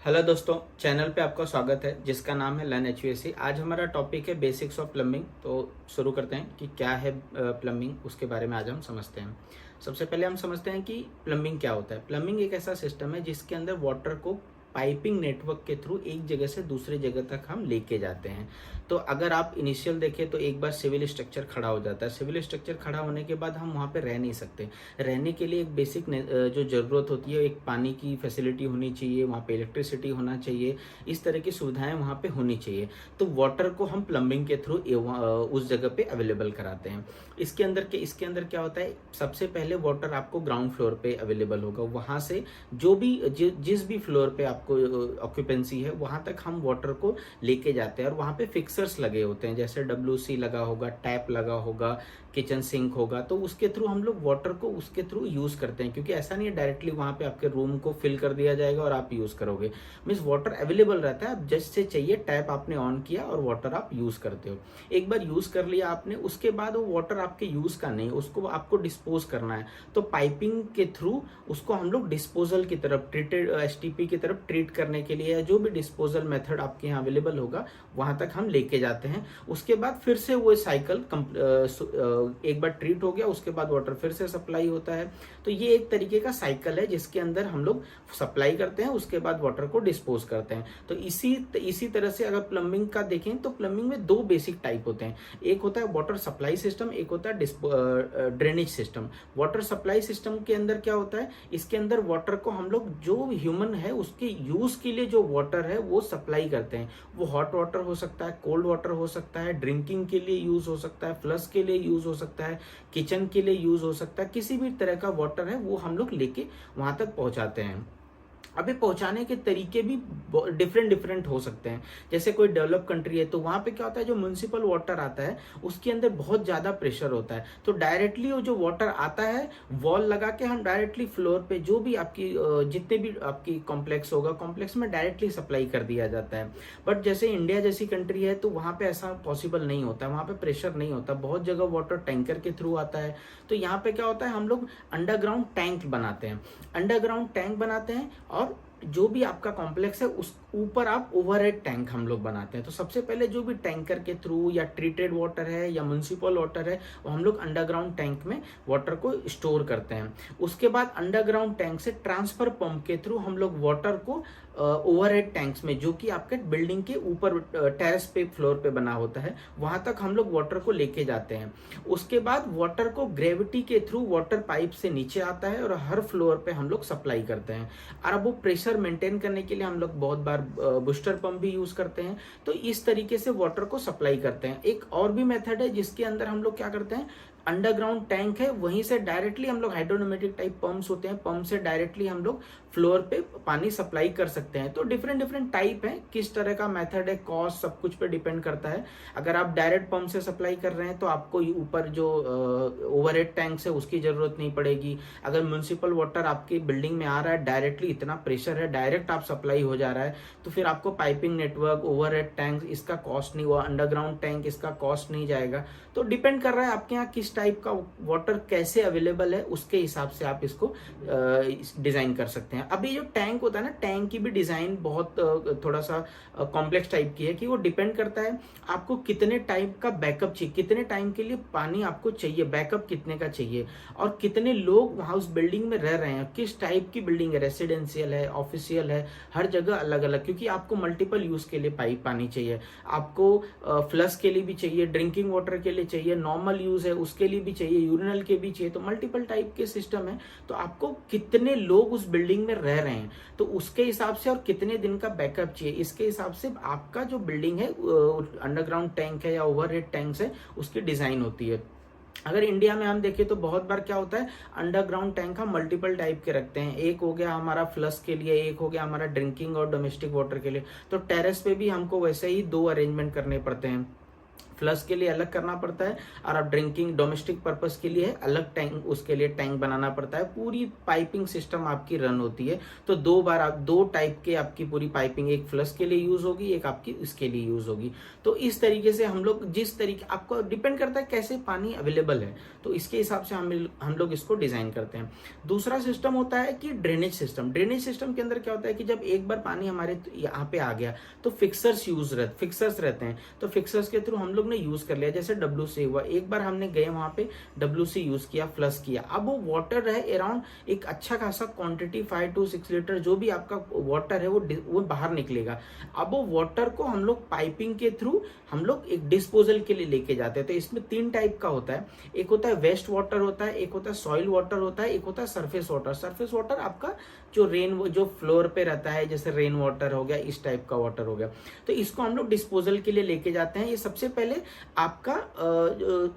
Hello दोस्तों, channel पे आपका स्वागत है जिसका नाम है लर्न एचवीएसी। आज हमारा टॉपिक है बेसिक्स ऑफ प्लम्बिंग। तो शुरू करते हैं कि क्या है प्लम्बिंग, उसके बारे में आज हम समझते हैं। सबसे पहले हम समझते हैं कि प्लम्बिंग क्या होता है। प्लम्बिंग एक ऐसा सिस्टम है जिसके अंदर वाटर को पाइपिंग नेटवर्क के थ्रू एक जगह से दूसरी जगह तक हम लेके जाते हैं। तो अगर आप इनिशियल देखें तो एक बार सिविल स्ट्रक्चर खड़ा हो जाता है। सिविल स्ट्रक्चर खड़ा होने के बाद हम वहाँ पे रह नहीं सकते। रहने के लिए एक बेसिक जो ज़रूरत होती है, एक पानी की फैसिलिटी होनी चाहिए, वहाँ पे इलेक्ट्रिसिटी होना चाहिए, इस तरह की सुविधाएं वहाँ पे होनी चाहिए। तो वाटर को हम प्लम्बिंग के थ्रू उस जगह पे अवेलेबल कराते हैं। इसके अंदर क्या होता है, सबसे पहले वाटर आपको ग्राउंड फ्लोर पे अवेलेबल होगा। वहाँ से जिस भी फ्लोर पे आपको ऑक्यूपेंसी है वहाँ तक हम वाटर को लेके जाते हैं। और वहाँ पे फिक्सर्स लगे होते हैं, जैसे WC लगा होगा, टैप लगा होगा, किचन सिंक होगा। तो उसके थ्रू हम लोग वाटर को उसके थ्रू यूज़ करते हैं, क्योंकि ऐसा नहीं है डायरेक्टली वहाँ पे आपके रूम को फिल कर दिया जाएगा और आप यूज़ करोगे। मीन्स वाटर अवेलेबल रहता है, आप जैसे चाहिए टैप आपने ऑन किया और वाटर आप यूज़ करते हो। एक बार यूज़ कर लिया आपने, उसके बाद वो वाटर आपके यूज़ का नहीं, उसको आपको डिस्पोज करना है। तो पाइपिंग के थ्रू उसको हम लोग डिस्पोजल की तरफ, ट्रीटेड STP की तरफ ट्रीट करने के लिए, या जो भी डिस्पोजल मेथड आपके यहाँ अवेलेबल होगा वहाँ तक हम लेके जाते हैं। उसके बाद फिर से वो साइकिल एक बार ट्रीट हो गया, उसके बाद वाटर फिर से सप्लाई होता है। तो ये एक तरीके का साइकिल है जिसके अंदर हम लोग सप्लाई करते हैं, उसके बाद वाटर को डिस्पोज करते हैं। तो इसी तरह से अगर प्लम्बिंग का देखें तो प्लम्बिंग में दो बेसिक टाइप होते हैं। एक होता है वाटर सप्लाई सिस्टम, एक होता है drainage system. Water supply system के अंदर क्या होता है, इसके अंदर वाटर को हम लोग जो ह्यूमन है उसके यूज के लिए जो वाटर है वो सप्लाई करते हैं। वो हॉट वाटर हो सकता है, कोल्ड वाटर हो सकता है, ड्रिंकिंग के लिए यूज हो सकता है, फ्लश के लिए यूज हो सकता है, किचन के लिए यूज हो सकता है। किसी भी तरह का वाटर है वो हम लोग लेके वहां तक पहुंचाते हैं। अभी पहुंचाने के तरीके भी डिफरेंट डिफरेंट हो सकते हैं। जैसे कोई डेवलप कंट्री है तो वहां पे क्या होता है, जो म्युनिसिपल वाटर आता है उसके अंदर बहुत ज़्यादा प्रेशर होता है। तो डायरेक्टली वो जो वाटर आता है, वॉल लगा के हम डायरेक्टली फ्लोर पे जो भी आपकी जितने भी आपकी कॉम्प्लेक्स होगा, कॉम्प्लेक्स में डायरेक्टली सप्लाई कर दिया जाता है। बट जैसे इंडिया जैसी कंट्री है तो वहाँ पे ऐसा पॉसिबल नहीं होता, वहाँ पे प्रेशर नहीं होता। बहुत जगह वाटर टैंकर के थ्रू आता है। तो यहाँ पे क्या होता है, हम लोग अंडरग्राउंड टैंक बनाते हैं। अंडरग्राउंड टैंक बनाते हैं और जो भी आपका कॉम्प्लेक्स है उस ऊपर आप ओवरहेड टैंक हम लोग बनाते हैं। तो सबसे पहले जो भी टैंकर के थ्रू या ट्रीटेड वाटर है या म्युनिसिपल वाटर है वो हम लोग अंडरग्राउंड टैंक में वाटर को स्टोर करते हैं। उसके बाद अंडरग्राउंड टैंक से ट्रांसफर पंप के थ्रू हम लोग वाटर को ओवरहेड टैंक्स में, जो कि आपके बिल्डिंग के ऊपर टेरेस पे फ्लोर पे बना होता है, वहां तक हम लोग वाटर को लेके जाते हैं। उसके बाद वाटर को ग्रेविटी के थ्रू वाटर पाइप से नीचे आता है और हर फ्लोर पे हम लोग सप्लाई करते हैं। और अब वो प्रेशर मेंटेन करने के लिए हम लोग बहुत बार बूस्टर पंप भी यूज करते हैं। तो इस तरीके से वाटर को सप्लाई करते हैं। एक और भी मेथड है जिसके अंदर हम लोग क्या करते हैं, अंडरग्राउंड टैंक है, वहीं से डायरेक्टली हम लोग हाइड्रोनोमेटिक टाइप पंप्स होते हैं, पंप से डायरेक्टली हम लोग फ्लोर पे पानी सप्लाई कर सकते हैं। तो डिफरेंट डिफरेंट टाइप है, किस तरह का मेथड है, कॉस्ट सब कुछ पे डिपेंड करता है। अगर आप डायरेक्ट पंप से सप्लाई कर रहे हैं तो आपको ऊपर जो ओवरहेड टैंक्स है उसकी जरूरत नहीं पड़ेगी। अगर म्युनिसिपल वाटर आपकी बिल्डिंग में आ रहा है, डायरेक्टली इतना प्रेशर है, डायरेक्ट आप सप्लाई हो जा रहा है, तो फिर आपको पाइपिंग नेटवर्क, ओवरहेड टैंक इसका कॉस्ट नहीं हुआ, अंडरग्राउंड टैंक इसका कॉस्ट नहीं जाएगा। तो डिपेंड कर रहा है आपके यहाँ किस टाइप का वाटर कैसे अवेलेबल है, उसके हिसाब से आप इसको डिजाइन कर सकते हैं। अभी जो टैंक होता है ना, टैंक की भी डिजाइन बहुत थोड़ा सा कॉम्प्लेक्स टाइप की है, कि वो डिपेंड करता है आपको कितने टाइप का बैकअप चाहिए, कितने टाइम के लिए पानी आपको चाहिए, बैकअप कितने का चाहिए, और कितने लोग वहां उस बिल्डिंग में रह रहे हैं, किस टाइप की बिल्डिंग है, रेसिडेंशियल है, ऑफिशियल है, हर जगह अलग अलग। क्योंकि आपको मल्टीपल यूज के लिए पाइप पानी चाहिए, आपको फ्लश के लिए भी चाहिए, ड्रिंकिंग वाटर के लिए चाहिए, नॉर्मल यूज है उसके लिए भी चाहिए, यूरिनल के भी चाहिए। तो मल्टीपल टाइप के सिस्टम है। तो आपको कितने लोग उस बिल्डिंग में रह रहे हैं तो उसके हिसाब से, और कितने दिन का बैकअप चाहिए, इसके हिसाब से आपका जो बिल्डिंग है, अंडरग्राउंड टैंक है या ओवरहेड टैंक्स है, उसकी डिजाइन होती है। अगर इंडिया में हम देखें तो बहुत बार क्या होता है, अंडरग्राउंड टैंक हम मल्टीपल टाइप के रखते हैं। एक हो गया हमारा फ्लश के लिए, एक हो गया हमारा ड्रिंकिंग और डोमेस्टिक वाटर के लिए। तो टेरेस पे भी हमको वैसे ही दो अरेंजमेंट करने पड़ते हैं। फ्लश के लिए अलग करना पड़ता है, और आप ड्रिंकिंग डोमेस्टिक पर्पस के लिए अलग टैंक, उसके लिए टैंक बनाना पड़ता है। पूरी पाइपिंग सिस्टम आपकी रन होती है। तो 2 बार आप 2 टाइप के आपकी पूरी पाइपिंग, एक फ्लश के लिए यूज होगी, एक आपकी इसके लिए यूज होगी। तो इस तरीके से हम लोग, जिस तरीके, आपको डिपेंड करता है कैसे पानी अवेलेबल है, तो इसके हिसाब से हम लोग इसको डिजाइन करते हैं। दूसरा सिस्टम होता है कि ड्रेनेज सिस्टम। ड्रेनेज सिस्टम के अंदर क्या होता है कि जब एक बार पानी हमारे यहाँ पे आ गया तो फिक्सर्स रहते हैं, तो फिक्सर्स के थ्रू हम लोग ने यूज कर लिया। जैसे WC हुआ, एक बार हमने गए वहां पे WC यूज किया, फ्लश किया, अब वो वाटर है अराउंड एक अच्छा खासा क्वांटिटी 5 to 6 लीटर जो भी आपका वाटर है वो बाहर निकलेगा। अब वो वाटर को हम लोग पाइपिंग के थ्रू हम लोग एक डिस्पोजल के लिए लेके जाते हैं। तो इसमें 3 टाइप का होता है, एक होता है वेस्ट वाटर होता है, एक होता है सॉइल वाटर होता है, एक होता है सरफेस वाटर। सरफेस वाटर आपका जो फ्लोर पे रहता है, जैसे रेन वाटर हो गया, इस टाइप का वाटर हो गया। तो इसको हम लोग डिस्पोजल के लिए लेके जाते हैं। ये सबसे पहले आपका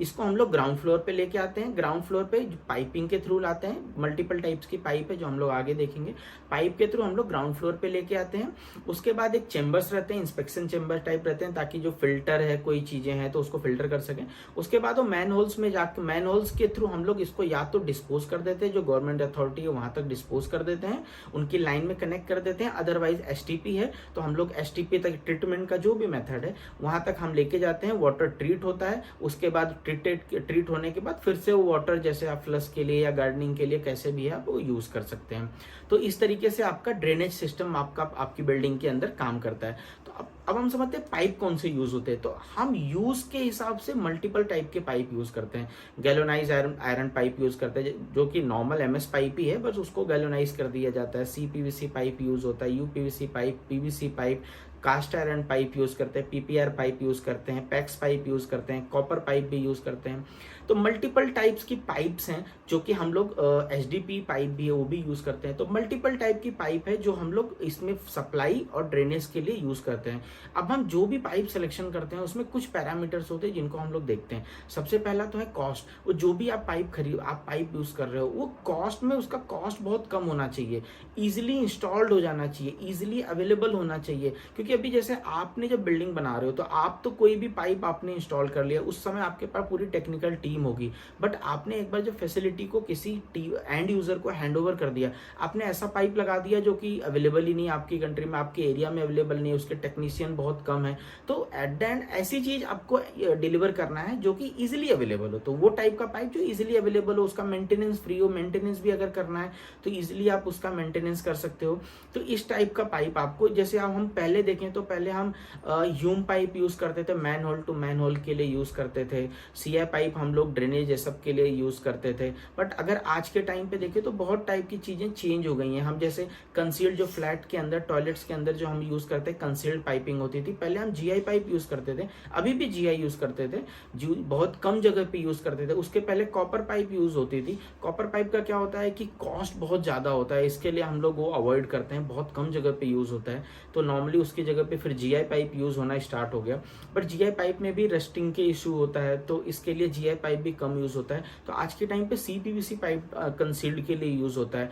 इसको हम लोग ग्राउंड फ्लोर पे लेके आते हैं। ग्राउंड फ्लोर पे पाइपिंग के थ्रू लाते हैं, मल्टीपल टाइप्स की पाइप है जो हम लोग आगे देखेंगे। पाइप के थ्रू हम लोग ग्राउंड फ्लोर पे लेके आते हैं। उसके बाद एक चेंबर्स रहते हैं, इंस्पेक्शन चेंबर टाइप रहते हैं, ताकि जो फिल्टर है, कोई चीजें हैं तो उसको फिल्टर कर सकें। उसके बाद वो मैन होल्स में जाकर, मैन होल्स के थ्रू हम लोग इसको या तो डिस्पोज कर देते हैं, जो गवर्नमेंट अथॉरिटी है वहां तक डिस्पोज कर देते हैं, उनकी लाइन में कनेक्ट कर देते हैं। अदरवाइज STP है तो हम लोग STP तक, ट्रीटमेंट का जो भी मेथड है वहां तक हम लेके जाते हैं। वाटर ट्रीट होता है, उसके बाद ट्रीट होने के बाद फिर से वो वाटर, जैसे आप फ्लश के लिए या गार्डनिंग के लिए कैसे भी है आप वो यूज कर सकते हैं। तो इस तरीके से आपका ड्रेनेज सिस्टम आपकी बिल्डिंग के अंदर काम करता है। तो अब हम समझते हैं पाइप कौन से यूज होते हैं। तो हम यूज के हिसाब से मल्टीपल टाइप के पाइप यूज करते हैं। गैल्वेनाइज आयरन पाइप यूज करते हैं, जो कि नॉर्मल MS पाइप ही है, बस उसको गैल्वेनाइज कर दिया जाता है। CPVC पाइप यूज होता है, UPVC pipe, PVC pipe, cast iron pipe use करते हैं, PPR पाइप यूज करते हैं, पैक्स पाइप यूज करते हैं, कॉपर पाइप भी यूज करते हैं। तो मल्टीपल टाइप्स की पाइप्स हैं, जो कि हम लोग HDP पाइप भी है वो भी यूज करते हैं। तो मल्टीपल टाइप की पाइप है जो हम लोग इसमें सप्लाई और ड्रेनेज के लिए यूज करते हैं। अब हम जो भी पाइप सिलेक्शन करते हैं उसमें कुछ पैरामीटर्स होते हैं जिनको हम लोग देखते हैं। सबसे पहला तो है कॉस्ट। वो जो भी आप पाइप यूज कर रहे हो, वो कॉस्ट में उसका कॉस्ट बहुत कम होना चाहिए, इजिली इंस्टॉल्ड हो जाना चाहिए, इजिली अवेलेबल होना चाहिए। क्योंकि अभी जैसे आपने जब बिल्डिंग बना रहे हो तो आप तो कोई भी पाइप आपने इंस्टॉल कर लिया, उस समय आपके पास पूरी टेक्निकल टीम होगी, बट आपने एक बार जब फैसिलिटी को किसी एंड यूजर को हैंड ओवर कर दिया, आपने ऐसा पाइप लगा दिया जो कि अवेलेबल ही नहीं आपकी कंट्री में, आपके एरिया में अवेलेबल नहीं है, उसके टेक्नीशियन बहुत कम है। तो एट द एंड ऐसी चीज आपको डिलीवर करना है जो कि इजिली अवेलेबल हो। तो वो टाइप का पाइप जो इजिली अवेलेबल हो, उसका मेंटेनेंस फ्री हो, मेंटेनेंस भी अगर करना है तो इजिली आप उसका मेंटेनेंस कर सकते हो। तो इस टाइप का पाइप आपको, जैसे हम पहले देखें तो पहले हम ह्यूम पाइप यूज करते थे, manhole to manhole के लिए यूज करते थे। CI पाइप हम लोग ड्रेनेज ये सब के लिए यूज करते थे। बट अगर आज के टाइम पे देखें तो बहुत टाइप की चीजें चेंज हो गई हैं। हम जैसे कंसील्ड, जो फ्लैट के अंदर, टॉयलेट्स के अंदर जो हम यूज करते हैं, कंसील्ड पाइपिंग होती थी। पहले हम GI पाइप यूज करते थे, अभी भी GI यूज करते थे, जो बहुत कम जगह पे यूज करते थे। उसके पहले कॉपर पाइप यूज होती थी। कॉपर पाइप का क्या होता है कि कॉस्ट बहुत ज्यादा होता है, इसके लिए हम लोग वो अवॉइड करते हैं, बहुत कम जगह पे यूज होता है। तो नॉर्मली उसकी जगह पे फिर GI पाइप यूज होना स्टार्ट हो गया। बट GI पाइप में भी रस्टिंग के इशू होता है, तो इसके लिए GI पाइप भी कम यूज होता है। तो आज के टाइम पे CPVC पाइप कंसील्ड के लिए यूज होता है,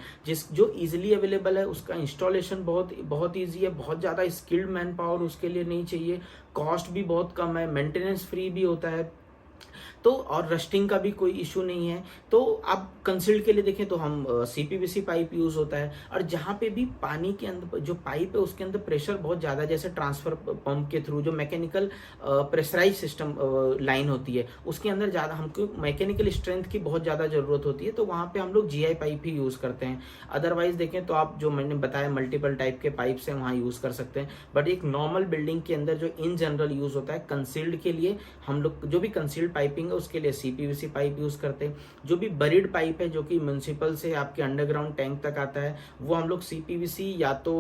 जो इजीली अवेलेबल है। उसका इंस्टॉलेशन बहुत ईजी है, बहुत ज्यादा स्किल्ड मैन पावर उसके लिए नहीं चाहिए, कॉस्ट भी बहुत कम है, मेंटेनेंस फ्री भी होता है, तो और रस्टिंग का भी कोई इशू नहीं है। तो आप कंसील्ड के लिए देखें तो हम CPVC पाइप यूज होता है। और जहाँ पे भी पानी के अंदर जो पाइप है उसके अंदर प्रेशर बहुत ज़्यादा, जैसे ट्रांसफर पंप के थ्रू जो मैकेनिकल प्रेशराइज सिस्टम लाइन होती है, उसके अंदर ज़्यादा हमको मैकेनिकल स्ट्रेंथ की बहुत ज़्यादा ज़रूरत होती है, तो वहाँ पे हम लोग GI पाइप ही यूज़ करते हैं। अदरवाइज देखें तो आप जो मैंने बताया मल्टीपल टाइप के पाइप्स हैं वहाँ यूज़ कर सकते हैं। बट एक नॉर्मल बिल्डिंग के अंदर जो इन जनरल यूज़ होता है कंसील्ड के लिए, हम लोग जो भी कंसील्ड पाइपिंग उसके लिए CPVC पाइप यूज करते हैं। जो भी बरीड पाइप है जो कि म्युनिसिपल से आपके अंडरग्राउंड टैंक तक आता है, वो हम लोग CPVC या तो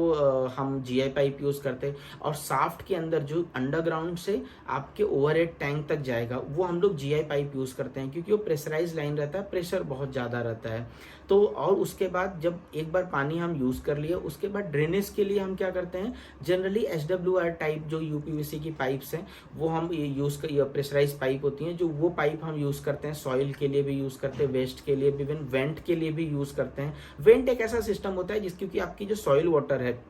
हम GI पाइप यूज करते हैं। और साफ्ट के अंदर जो अंडरग्राउंड से आपके ओवरहेड टैंक तक जाएगा वो हम लोग GI पाइप यूज करते हैं, क्योंकि वो प्रेशराइज लाइन रहता है, प्रेशर बहुत ज्यादा रहता है। तो और उसके बाद जब एक बार पानी हम यूज कर लिए, उसके बाद ड्रेनेज के लिए हम क्या करते हैं, जनरली SWR टाइप जो UPVC की पाइप्स हैं वो हम यूज कर, प्रेशराइज पाइप होती हैं जो, वो पाइप हम यूज करते हैं। सॉइल के लिए भी यूज करते हैं, वेस्ट के लिए भी, इवन वेंट के लिए भी यूज करते हैं। वेंट एक ऐसा सिस्टम होता है क्योंकि आपकी जो सॉइल वाटर है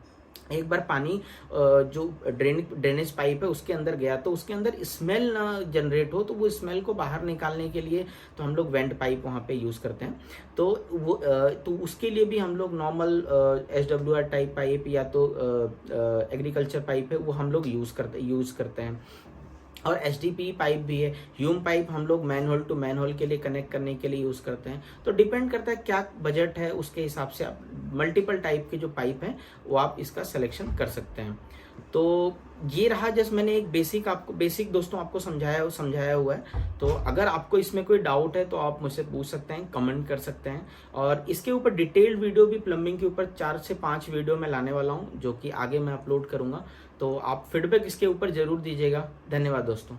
एक बार पानी जो ड्रेनेज पाइप है उसके अंदर गया तो उसके अंदर स्मेल ना जनरेट हो, तो वो स्मेल को बाहर निकालने के लिए तो हम लोग वेंट पाइप वहाँ पे यूज़ करते हैं। तो वो तो उसके लिए भी हम लोग नॉर्मल SWR टाइप पाइप या तो एग्रीकल्चर पाइप है वो हम लोग यूज़ करते हैं। और HDPE पाइप भी है। ह्यूम पाइप हम लोग manhole to manhole के लिए कनेक्ट करने के लिए यूज़ करते हैं। तो डिपेंड करता है क्या बजट है, उसके हिसाब से आप मल्टीपल टाइप के जो पाइप हैं वो आप इसका सिलेक्शन कर सकते हैं। तो ये रहा जस्ट मैंने एक बेसिक दोस्तों आपको समझाया हुआ है। तो अगर आपको इसमें कोई डाउट है तो आप मुझसे पूछ सकते हैं, कमेंट कर सकते हैं। और इसके ऊपर डिटेल्ड वीडियो भी प्लम्बिंग के ऊपर 4 से 5 वीडियो मैं लाने वाला हूँ, जो कि आगे मैं अपलोड करूँगा। तो आप फीडबैक इसके ऊपर ज़रूर दीजिएगा। धन्यवाद दोस्तों।